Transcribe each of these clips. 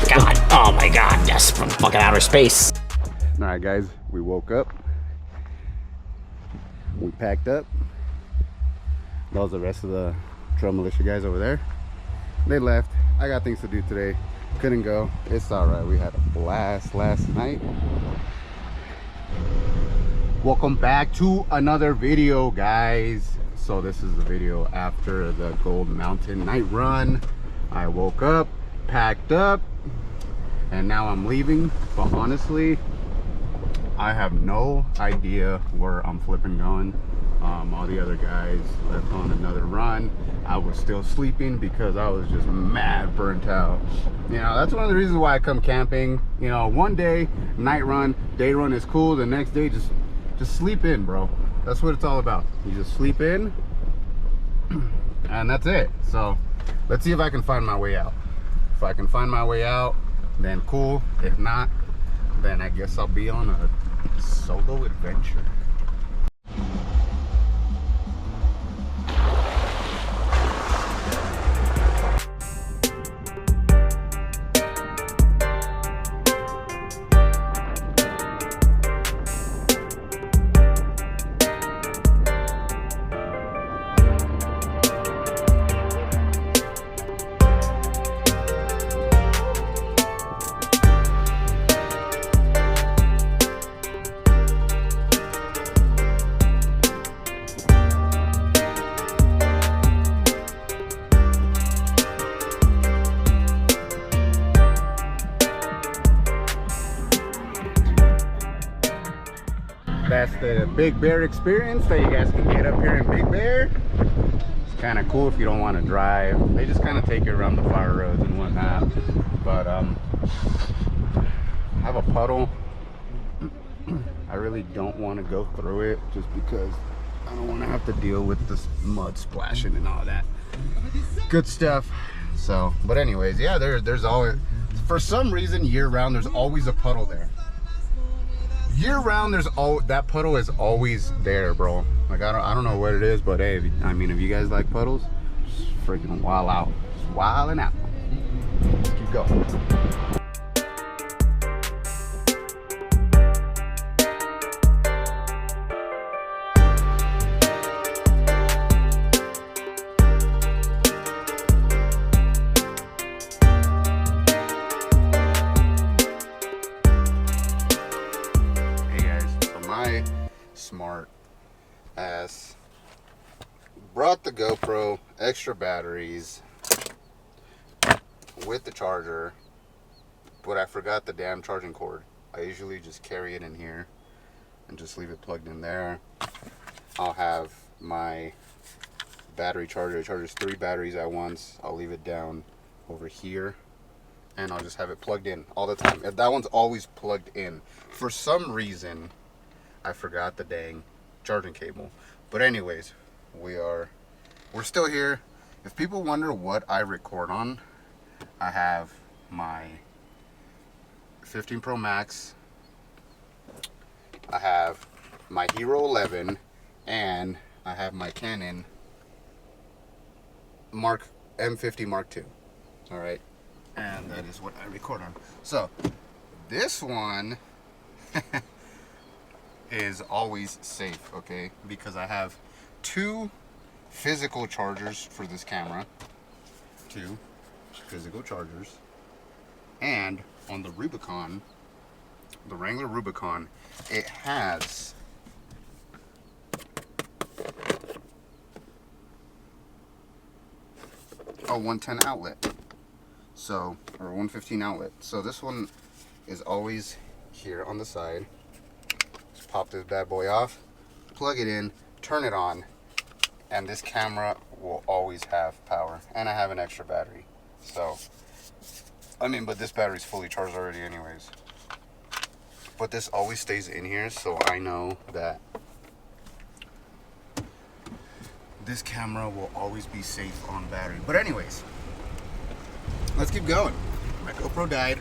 God, oh my God, yes, from fucking outer space. All right, guys, we woke up. We packed up. That was the rest of the trail militia guys over there. They left. I got things to do today. Couldn't go. It's all right. We had a blast last night. Welcome back to another video, guys. So this is the video after the Gold Mountain night run. I woke up, packed up, and now I'm leaving. But honestly, I have no idea where I'm flipping going. All the other guys left on another run. I was still sleeping because I was just mad burnt out. You know, that's one of the reasons why I come camping. You know, one day night run, day run is cool. The next day just sleep in, bro. That's what it's all about. You just sleep in and that's it. So let's see if I can find my way out. If I can find my way out, then cool. If not, then I guess I'll be on a solo adventure. That's the Big Bear experience that you guys can get up here in Big Bear. It's kind of cool if you don't want to drive. They just kind of take you around the fire roads and whatnot. But I have a puddle. I really don't want to go through it just because I don't want to have to deal with this mud splashing and all that good stuff. So, but anyways, yeah, there's always, for some reason, year round, there's always a puddle there. Year round, that puddle is always there, bro. Like I don't know what it is, but hey, I mean, if you guys like puddles, just freaking wild out, just wilding out. Keep going. Smart ass brought the GoPro, extra batteries with the charger, but I forgot the damn charging cord. I usually just carry it in here and just leave it plugged in there. I'll have my battery charger. It charges 3 batteries at once. I'll leave it down over here and I'll just have it plugged in all the time. That one's always plugged in. For some reason I forgot the dang charging cable. But anyways, we're still here. If people wonder what I record on, I have my 15 Pro Max, I have my Hero 11, and I have my Canon M50 Mark II. All right, and that is what I record on. So this one is always safe, okay? Because I have 2 physical chargers for this camera. 2 physical chargers. And on the Rubicon, the Wrangler Rubicon, it has a 110 outlet. So, or 115 outlet. So this one is always here on the side. Pop this bad boy off, plug it in, turn it on, and this camera will always have power. And I have an extra battery. So, I mean, but this battery's fully charged already anyways. But this always stays in here, so I know that this camera will always be safe on battery. But anyways, let's keep going. My GoPro died.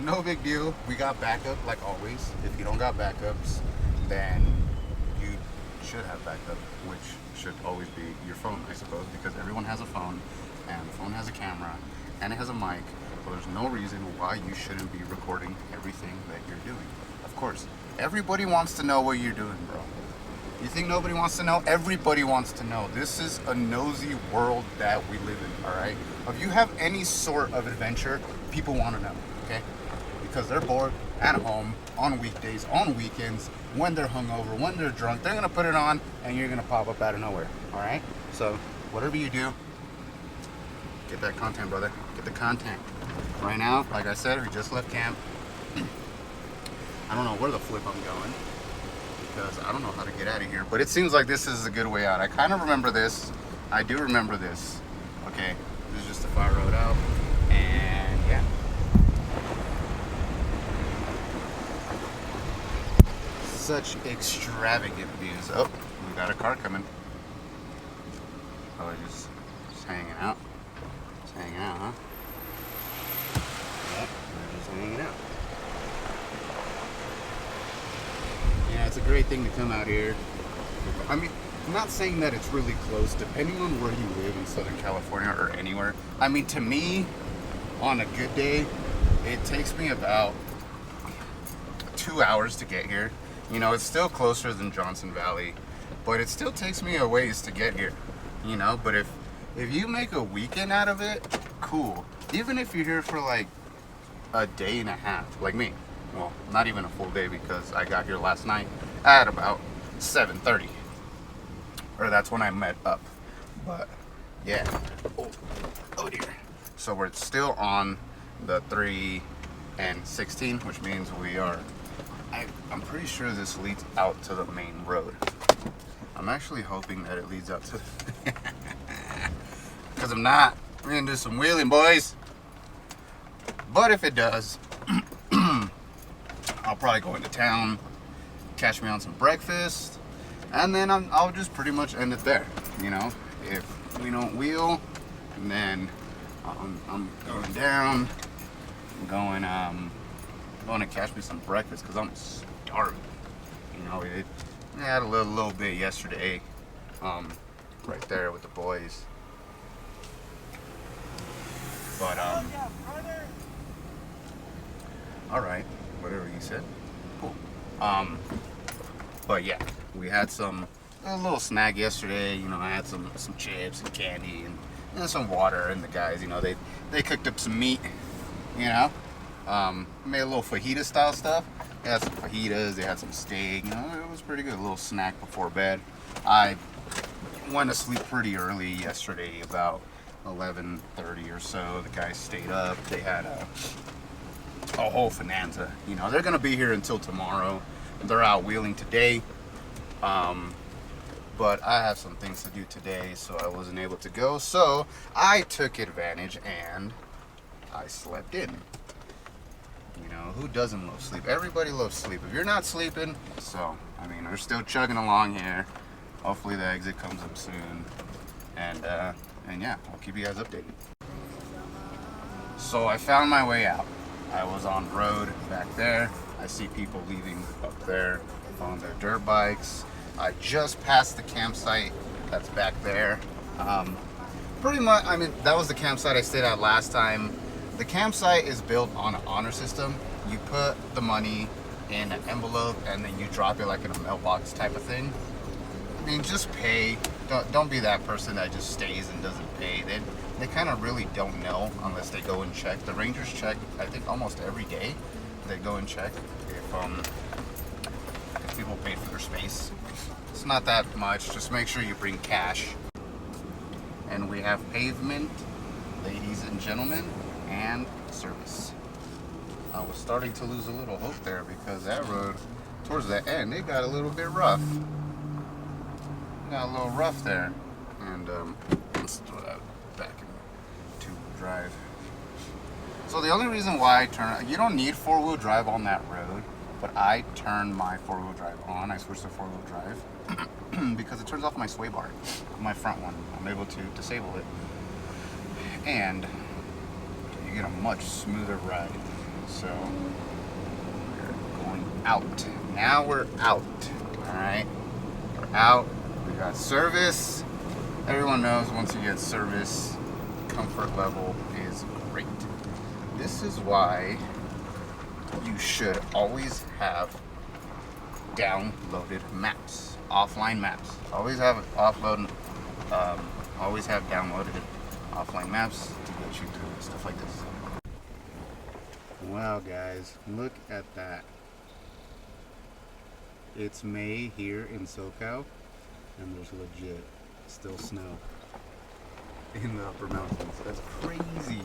No big deal. We got backup like always. If you don't got backups, then you should have backup, which should always be your phone, I suppose, because everyone has a phone, and the phone has a camera, and it has a mic. So there's no reason why you shouldn't be recording everything that you're doing. Of course, everybody wants to know what you're doing, bro. You think nobody wants to know? Everybody wants to know. This is a nosy world that we live in, all right? If you have any sort of adventure, people want to know, okay? Because they're bored at home on weekdays, on weekends, when they're hungover, when they're drunk. They're going to put it on, and you're going to pop up out of nowhere, all right? So whatever you do, get that content, brother. Get the content. Right now, like I said, we just left camp. I don't know where the flip I'm going because I don't know how to get out of here. But it seems like this is a good way out. I kind of remember this. I do remember this. Okay, this is just a fire road out. And yeah. Such extravagant views. Oh, we got a car coming. Oh, just hanging out. Just hanging out, huh? Yep, we're just hanging out. Yeah, it's a great thing to come out here. I mean, I'm not saying that it's really close, depending on where you live in Southern California or anywhere. I mean, to me, on a good day, it takes me about 2 hours to get here. You know, it's still closer than Johnson Valley, but it still takes me a ways to get here. You know, but if you make a weekend out of it, cool. Even if you're here for like a day and a half, like me. Well, not even a full day because I got here last night at about 7:30. Or that's when I met up. But yeah. Oh dear. So we're still on the 3 and 16, which means we are, I'm pretty sure this leads out to the main road. I'm actually hoping that it leads out to because I'm not. We're gonna do some wheeling, boys. But if it does, I'll probably go into town, catch me on some breakfast, and then I'll just pretty much end it there. You know, if we don't wheel, and then I'm going down, I'm going to catch me some breakfast because I'm starving. You know, I had a little bit yesterday, right there with the boys. But all right, whatever you said. Cool. But yeah, we had a little snack yesterday. You know, I had some chips and candy and some water. And the guys, you know, they cooked up some meat. You know, made a little fajita style stuff. They had some fajitas. They had some steak. You know, it was pretty good. A little snack before bed. I went to sleep pretty early yesterday, about 11:30 or so. The guys stayed up. They had a whole bonanza. You know, they're gonna be here until tomorrow. They're out wheeling today, but I have some things to do today, so I wasn't able to go. So I took advantage and I slept in. You know, who doesn't love sleep? Everybody loves sleep. If you're not sleeping, so I mean, we're still chugging along here. Hopefully the exit comes up soon, and yeah, I'll keep you guys updated. So I found my way out. I was on road back there. I see people leaving up there on their dirt bikes. I just passed the campsite that's back there. Pretty much, I mean, that was the campsite I stayed at last time. The campsite is built on an honor system. You put the money in an envelope and then you drop it like in a mailbox type of thing. I mean, just pay. Don't be that person that just stays and doesn't pay. They kind of really don't know unless they go and check. The rangers check, I think, almost every day. They go and check if people paid for their space. It's not that much. Just make sure you bring cash. And we have pavement, ladies and gentlemen, and service. I was starting to lose a little hope there because that road, towards the end, it got a little bit rough. Got a little rough there. And let's throw that back in two-wheel drive. So the only reason why I turn, you don't need four-wheel drive on that road, but I turned my four-wheel drive on. I switched to four-wheel drive because it turns off my sway bar, my front one. I'm able to disable it, and you get a much smoother ride. So we're going out. Now we're out. All right, we're out. We got service. Everyone knows once you get service, comfort level is great. This is why you should always have downloaded maps, offline maps. Always have always have downloaded offline maps to get you through stuff like this. Wow, guys, look at that. It's May here in SoCal, and there's legit still snow in the upper mountains. That's crazy.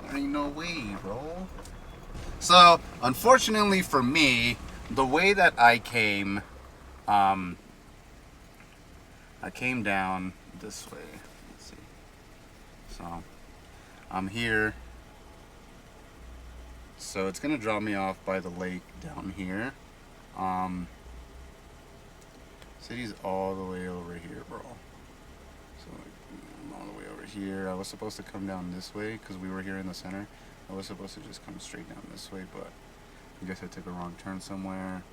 There ain't no way, bro. So, unfortunately for me, the way that I came down this way. Let's see. So, I'm here. So it's gonna drop me off by the lake down here. City's all the way over here, bro. So I'm all the way over here. I was supposed to come down this way because we were here in the center. I was supposed to just come straight down this way, but I guess I took a wrong turn somewhere.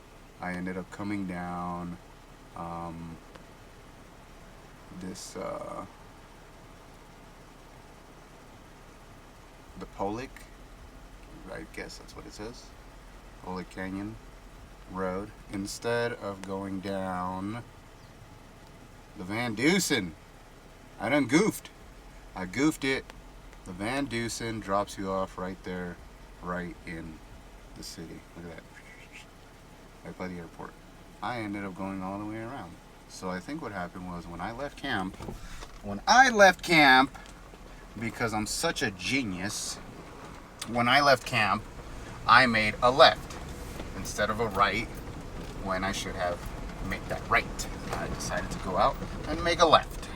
I ended up coming down this the Pollock, I guess that's what it says, Pollock Canyon Road, instead of going down the Van Dusen. I done goofed. I goofed it. The Van Dusen drops you off right there, right in the city. Look at that. Right by the airport. I ended up going all the way around. So I think what happened was when I left camp, because I'm such a genius, when I left camp, I made a left instead of a right when I should have made that right. I decided to go out and make a left.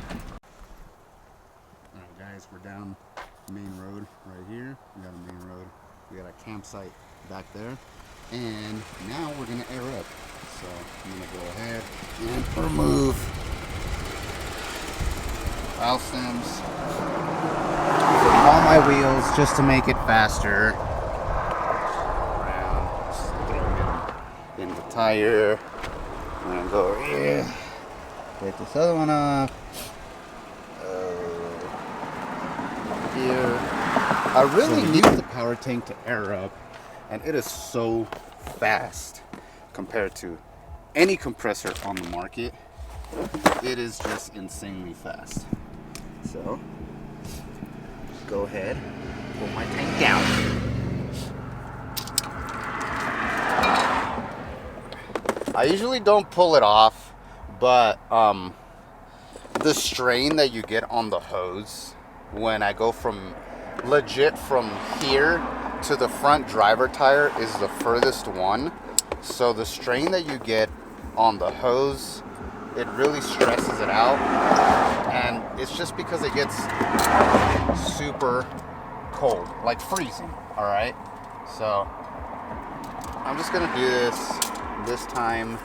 Alright guys, we're down the main road right here. We got a main road. We got a campsite back there. And now we're gonna air up. So I'm gonna go ahead and remove valve stems from all my wheels just to make it faster. Around, just throw it in the tire. I'm gonna go over here, take this other one off. Here. I really need the power tank to air up, and it is so fast compared to any compressor on the market. It is just insanely fast. So go ahead, pull my tank down. I usually don't pull it off, but the strain that you get on the hose when I go from legit from here to the front driver tire is the furthest one. So the strain that you get on the hose, it really stresses it out, and it's just because it gets super cold, like freezing. All right, so I'm just gonna do this time.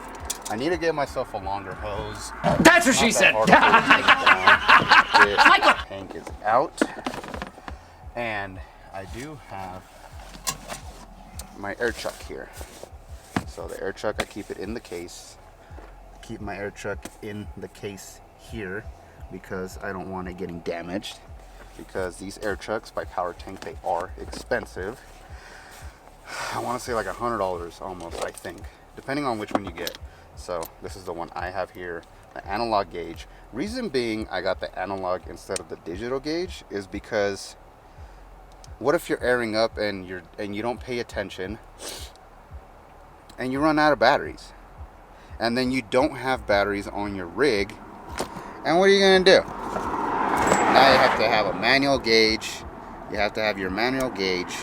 I need to get myself a longer hose. That's what she said. This tank is out, and I do have my air chuck here. So the air chuck, I keep it in the case. Keep my air chuck in the case here because I don't want it getting damaged, because these air chucks by Power Tank, they are expensive. I want to say like $100 almost, I think, depending on which one you get. So this is the one I have here, the analog gauge. Reason being I got the analog instead of the digital gauge is because what if you're airing up and you don't pay attention and you run out of batteries, and then you don't have batteries on your rig, and what are you gonna do? Now you have to have a manual gauge. You have to have your manual gauge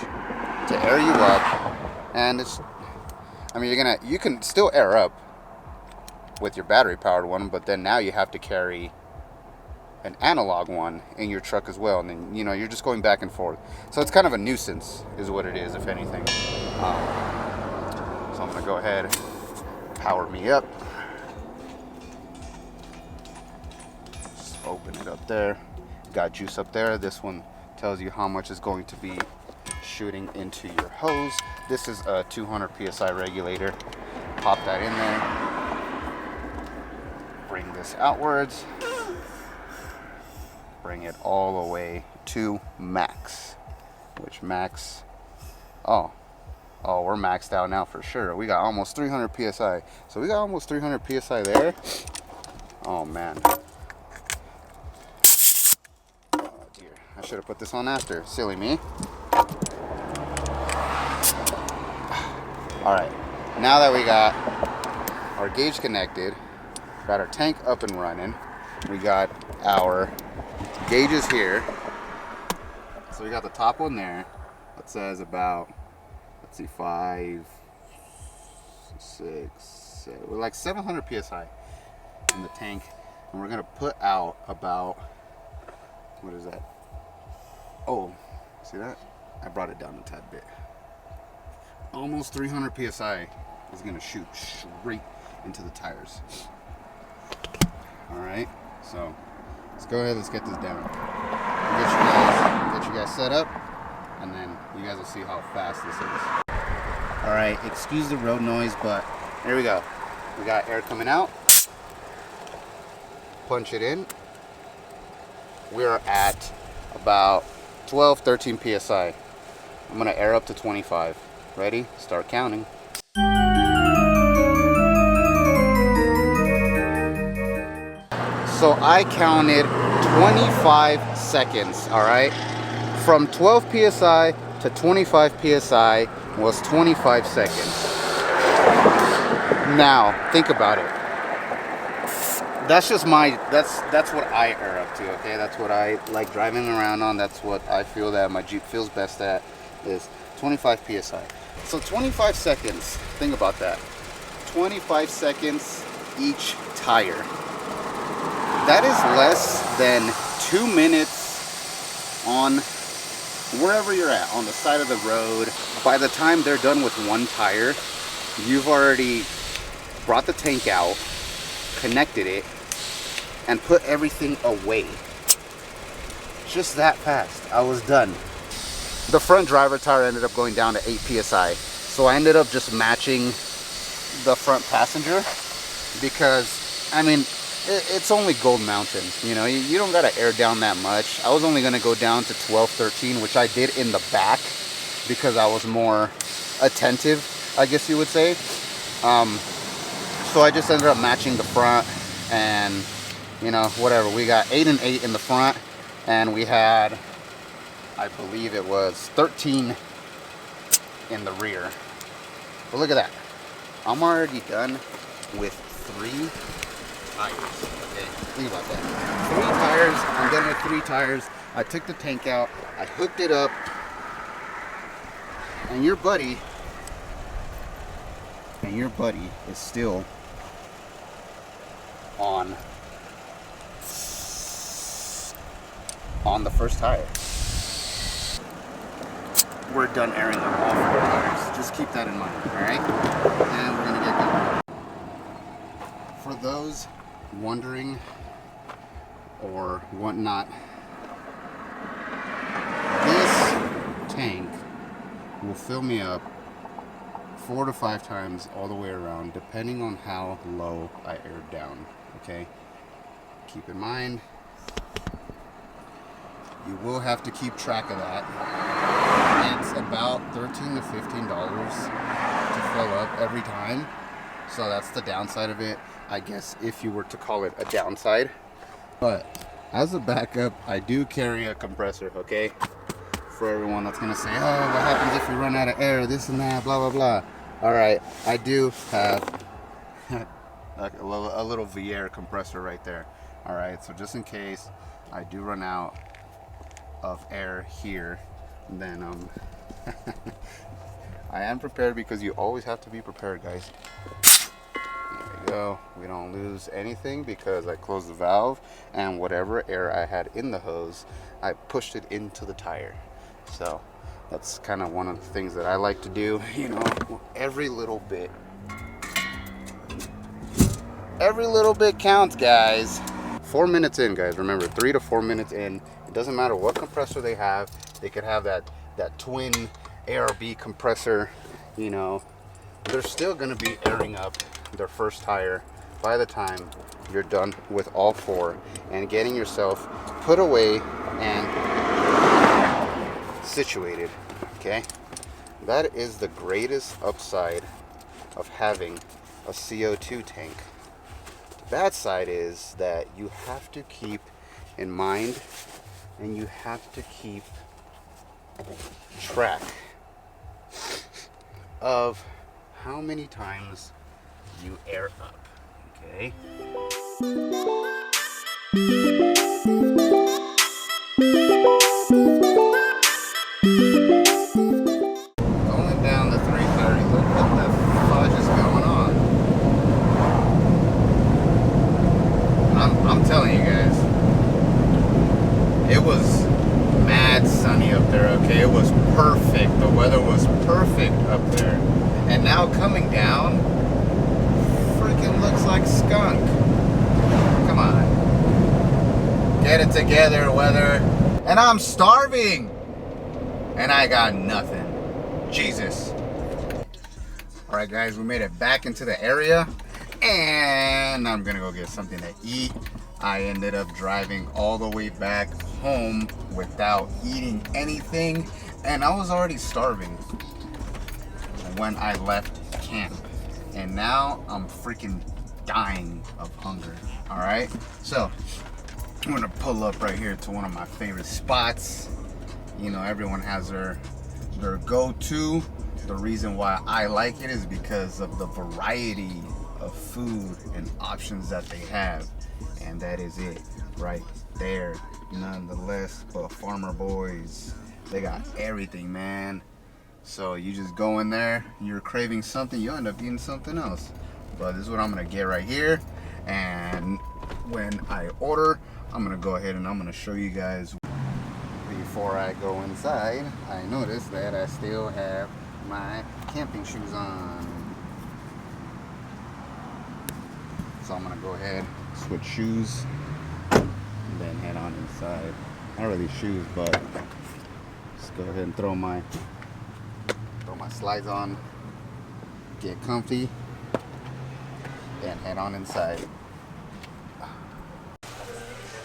to air you up, and it's, I mean, you can still air up with your battery powered one, but then now you have to carry an analog one in your truck as well, and then you're just going back and forth. So it's kind of a nuisance is what it is, if anything. So I'm gonna go ahead, power me up, just open it up there. Got juice up there. This one tells you how much is going to be shooting into your hose. This is a 200 psi regulator. Pop that in there. Bring this this outwards, bring it all the way to max, which max, oh, we're maxed out now for sure. We got almost 300 psi. So we got almost 300 psi there. Oh man. Oh dear, I should have put this on after. Silly me. All right, now that we got our gauge connected, got our tank up and running, we got our gauges here. So we got the top one there that says about, let's see, 5, 6, 7, we're like 700 psi in the tank, and we're gonna put out about, what is that? Oh, see that? I brought it down a tad bit. Almost 300 psi is gonna shoot straight into the tires. All right, so let's go ahead. Let's get this down. Get you guys set up, and then you guys will see how fast this is. All right, excuse the road noise, but here we go. We got air coming out. Punch it in. We are at about 12, 13 psi. I'm gonna air up to 25. Ready? Start counting. So I counted 25 seconds, all right? From 12 psi to 25 psi was 25 seconds. Now, think about it. That's just that's what I air up to, okay? That's what I like driving around on. That's what I feel that my Jeep feels best at, is 25 psi. So 25 seconds, think about that. 25 seconds each tire. That is less than 2 minutes on wherever you're at, on the side of the road. By the time they're done with one tire, you've already brought the tank out, connected it, and put everything away. Just that fast. I was done. The front driver tire ended up going down to 8 psi. So I ended up just matching the front passenger because, I mean, it's only Gold Mountain. You know, you don't got to air down that much. I was only going to go down to 12, 13, which I did in the back because I was more attentive, I guess you would say. So I just ended up matching the front, and, you know, whatever. We got 8 and 8 in the front, and we had, I believe it was 13 in the rear. But look at that. I'm already done with 3 tires. Okay, think about that. 3 tires. I'm done with 3 tires. I took the tank out. I hooked it up. And your buddy is still on the first tire. We're done airing up all 4 tires. Just keep that in mind, alright? And we're gonna get going. For those wondering or whatnot, this tank will fill me up 4 to 5 times all the way around, depending on how low I air down, okay? Keep in mind, you will have to keep track of that. It's about $13 to $15 to fill up every time. So that's the downside of it, I guess, if you were to call it a downside. But as a backup, I do carry a compressor, okay? For everyone that's gonna say, oh, what happens if we run out of air, this and that, blah, blah, blah. All right, I do have a little V-air compressor right there. All right, so just in case I do run out of air here, then I am prepared, because you always have to be prepared, guys. There we go. We don't lose anything because I closed the valve, and whatever air I had in the hose, I pushed it into the tire. So that's kind of one of the things that I like to do, you know, every little bit counts, guys. 4 minutes in, guys, remember, 3 to 4 minutes in. It doesn't matter what compressor they have. They could have that twin ARB compressor, you know, they're still going to be airing up their first tire by the time you're done with all 4 and getting yourself put away and situated. Okay, that is the greatest upside of having a CO2 tank. The bad side is that you have to keep in mind and you have to keep track of how many times you air up. Okay. Going down the 330, look what the fudge is going on. I'm telling you guys, it was mad sunny up there, okay? It was perfect. The weather was perfect up there. And now coming down, freaking looks like skunk. Come on. Get it together, weather. And I'm starving. And I got nothing. Jesus. Alright guys, we made it back into the area. And I'm gonna go get something to eat. I ended up driving all the way back home without eating anything. And I was already starving when I left camp. And now I'm freaking dying of hunger. Alright? So, I'm gonna pull up right here to one of my favorite spots. You know, everyone has their go-to. The reason why I like it is because of the variety of food and options that they have. And that is it right there. Nonetheless, but Farmer Boys, they got everything, man. So you just go in there, you're craving something, you end up eating something else. But this is what I'm gonna get right here. And when I order, I'm gonna go ahead and I'm gonna show you guys. Before I go inside, I noticed that I still have my camping shoes on. So I'm gonna go ahead, switch shoes, and then head on inside. Not really shoes, but just go ahead and throw my slides on, get comfy, and head on inside.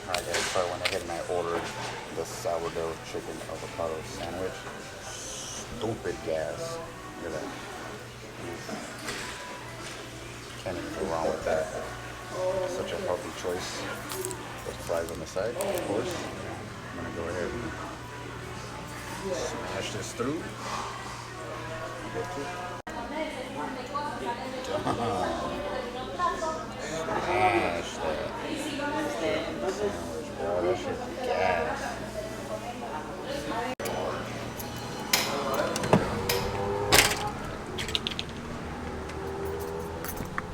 Alright guys, so I went ahead and I ordered the sourdough chicken avocado sandwich. Stupid gas. Look at that. Can't even go wrong with that. Such a healthy choice. With fries on the side, of course. I'm gonna go ahead and smash this through. Smash that. Sandwich, bro. That shit be gas.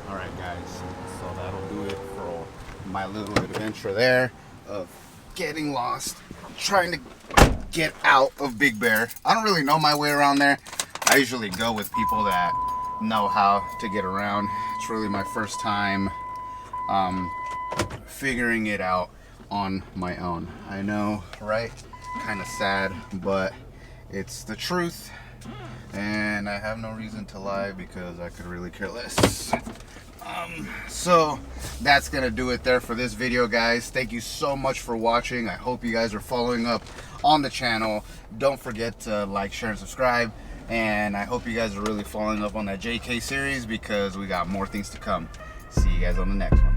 Alright guys, so that'll do it for my little adventure there of getting lost, trying to get out of Big Bear. I don't really know my way around there. I usually go with people that know how to get around. It's really my first time figuring it out on my own. I know, right? Kind of sad, but it's the truth. And I have no reason to lie because I could really care less. So that's gonna do it there for this video, guys. Thank you so much for watching. I hope you guys are following up on the channel. Don't forget to like, share, and subscribe. And I hope you guys are really following up on that JK series because we got more things to come. See you guys on the next one.